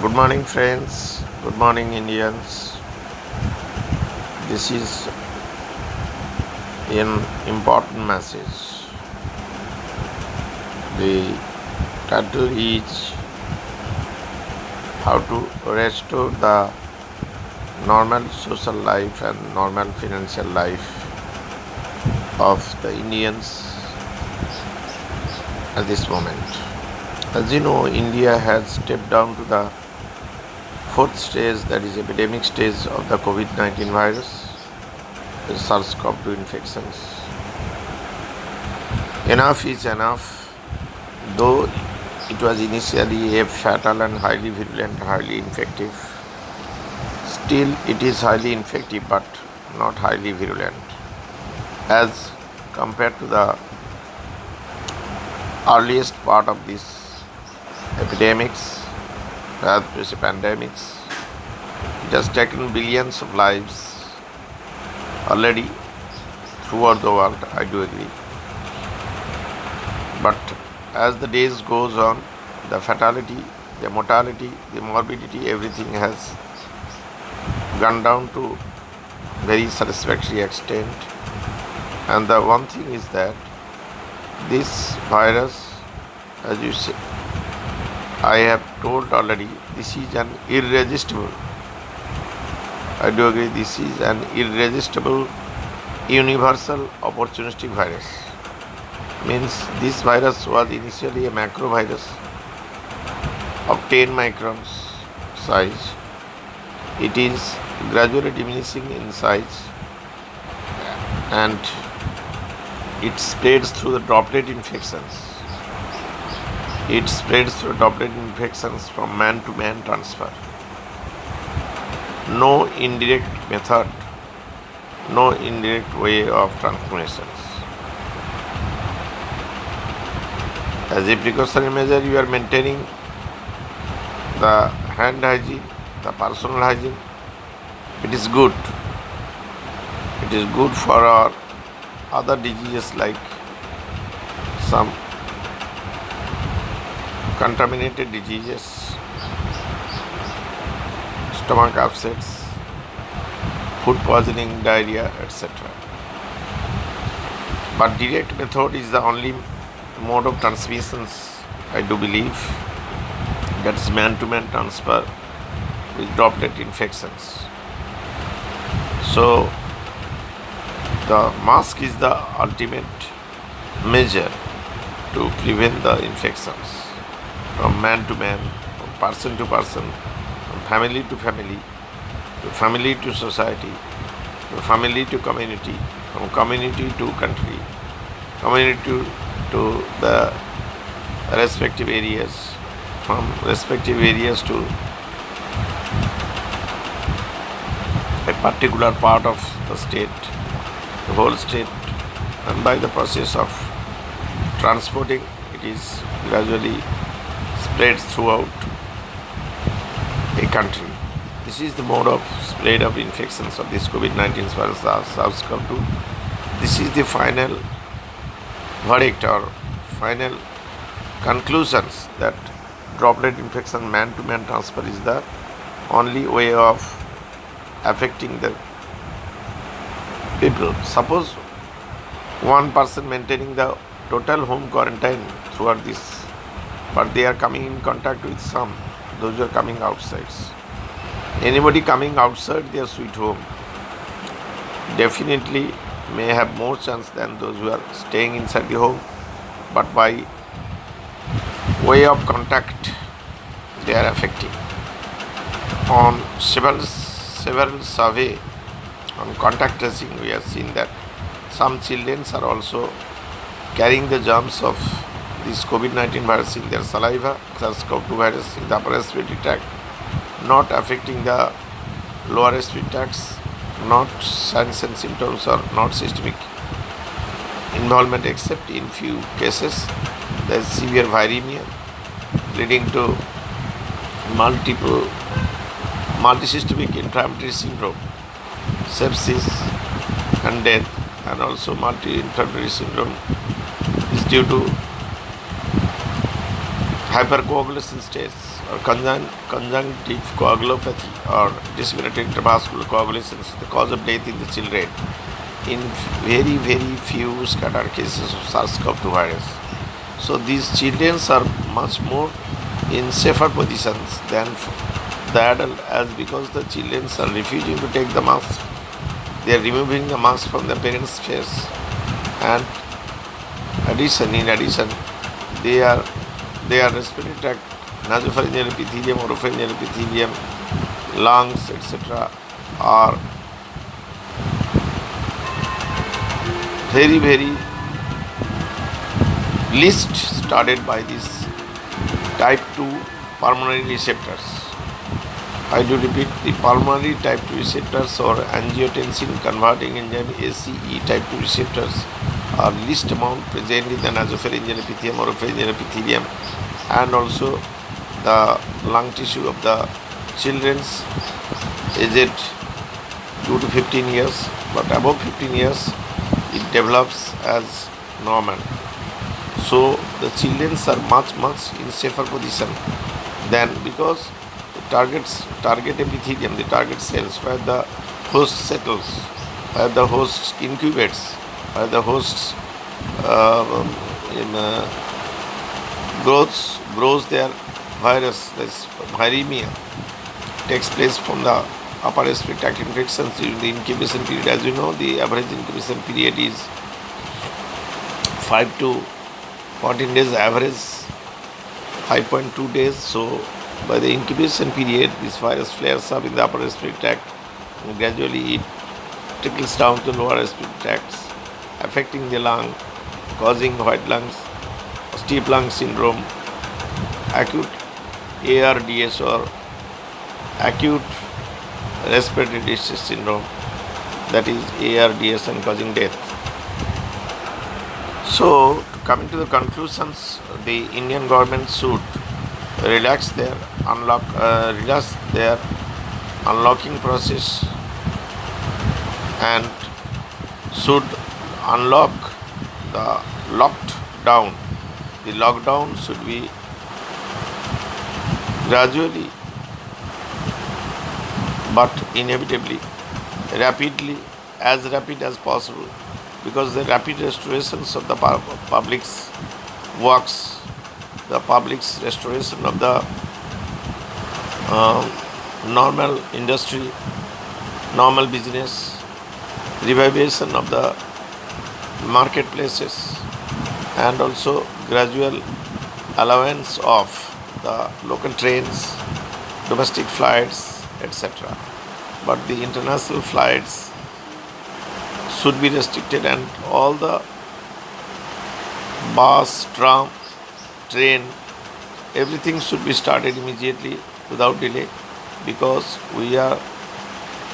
Good morning, friends. Good morning, Indians. This is an important message. The title is how to restore the normal social life and normal financial life of the Indians at this moment. As you know, India has stepped down to the fourth stage, that is epidemic stage of the COVID-19 virus, the SARS-CoV-2 infections. Enough is enough. Though it was initially a fatal and highly virulent, highly infective, still it is highly infective but not highly virulent as compared to the earliest part of these epidemics, as pandemics. It has taken billions of lives already throughout the world, I do agree. But as the days goes on, the fatality, the mortality, the morbidity, everything has gone down to very satisfactory extent. And the one thing is that this virus, as you say, I have told already, this is an irresistible. I do agree, this is an irresistible, universal, opportunistic virus. Means this virus was initially a macrovirus of 10 microns size. It is gradually diminishing in size and it spreads through the droplet infections. It spreads through droplet infections from man to man transfer. No indirect method, no indirect way of transmissions. As a precautionary measure, you are maintaining the hand hygiene, the personal hygiene. It is good. It is good for our other diseases like some contaminated diseases, stomach upsets, food poisoning, diarrhea, etc. But direct method is the only mode of transmissions, I do believe, that is man-to-man transfer with droplet infections. So the mask is the ultimate measure to prevent the infections from man to man, from person to person, from family to society, from family to community, from community to country, community to the respective areas, from respective areas to a particular part of the state, the whole state, and by the process of transporting, it is gradually spread throughout a country. This is the mode of spread of infections of this COVID-19 virus, SARS-CoV-2. This is the final verdict or final conclusions that droplet infection man-to-man transfer is the only way of affecting the people. Suppose one person maintaining the total home quarantine throughout this, but they are coming in contact with some, those who are coming outside. Anybody coming outside their sweet home definitely may have more chance than those who are staying inside the home, but by way of contact they are affecting. On several survey on contact tracing, we have seen that some children are also carrying the germs of this COVID-19 virus in their saliva, SARS-CoV-2 virus in the upper respiratory tract, not affecting the lower respiratory tracts, not signs and symptoms or not systemic involvement except in few cases. There is severe viremia leading to multiple multisystemic inflammatory syndrome, sepsis and death, and also multi-inflammatory syndrome is due to hypercoagulation states or conjunctive coagulopathy or disseminated intravascular coagulation is the cause of death in the children in very few scattered cases of SARS-CoV-2 virus. So these children are much more in safer positions than the adult, as because the children are refusing to take the mask. They are removing the mask from the parents' face, and in addition, they are respiratory tract, nasopharyngeal epithelium, oropharyngeal epithelium, lungs, etc. are very least started by these type 2 pulmonary receptors. I do repeat, the pulmonary type 2 receptors or angiotensin converting enzyme ACE type 2 receptors are least amount present in the nasopharyngeal epithelium, oropharyngeal epithelium, and also the lung tissue of the children's aged 2 to 15 years, but above 15 years it develops as normal. So the children are much in safer position than, because the target epithelium, the target cells where the host settles, where the host incubates, where the host uh, in, grows their virus, this viremia takes place from the upper respiratory tract infections during the incubation period. As you know, the average incubation period is 5 to 14 days, average 5.2 days. So by the incubation period, this virus flares up in the upper respiratory tract and gradually it trickles down to lower respiratory tracts, affecting the lung, causing white lungs, steep lung syndrome, acute ARDS or acute respiratory distress syndrome, that is ARDS, and causing death. So, coming to the conclusions, the Indian government should relax their unlocking process and should unlock the locked down. The lockdown should be gradually but inevitably, as rapid as possible, because the rapid restorations of the public's works, the public's restoration of the normal industry, normal business, revivation of the marketplaces, and also gradual allowance of the local trains, domestic flights, etc. But the international flights should be restricted, and all the bus, tram, train, everything should be started immediately without delay, because we are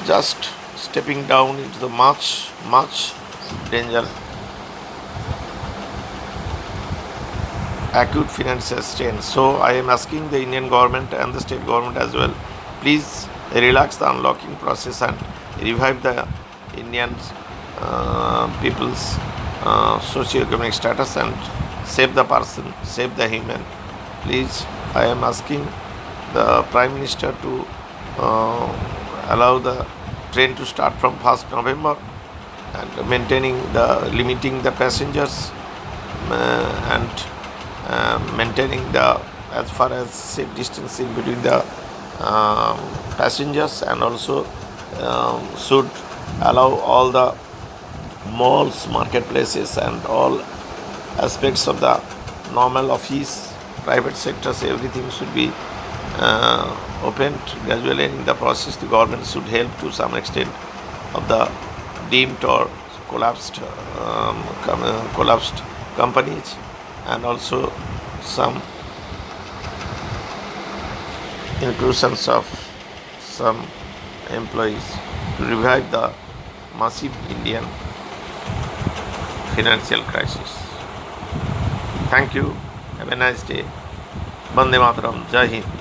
just stepping down into the much danger, acute financial strain. So I am asking the Indian government and the state government as well, please relax the unlocking process and revive the Indian people's socio-economic status and save the person, save the human. Please, I am asking the Prime Minister to allow the train to start from 1st November and limiting the passengers and maintaining the as far as safe distancing between the passengers, and also should allow all the malls, marketplaces, and all aspects of the normal office, private sectors, everything should be opened gradually. In the process, the government should help to some extent of the deemed or collapsed companies, and also some inclusions of some employees to revive the massive Indian financial crisis. Thank you. Have a nice day. Bande Mataram. Jai Hind.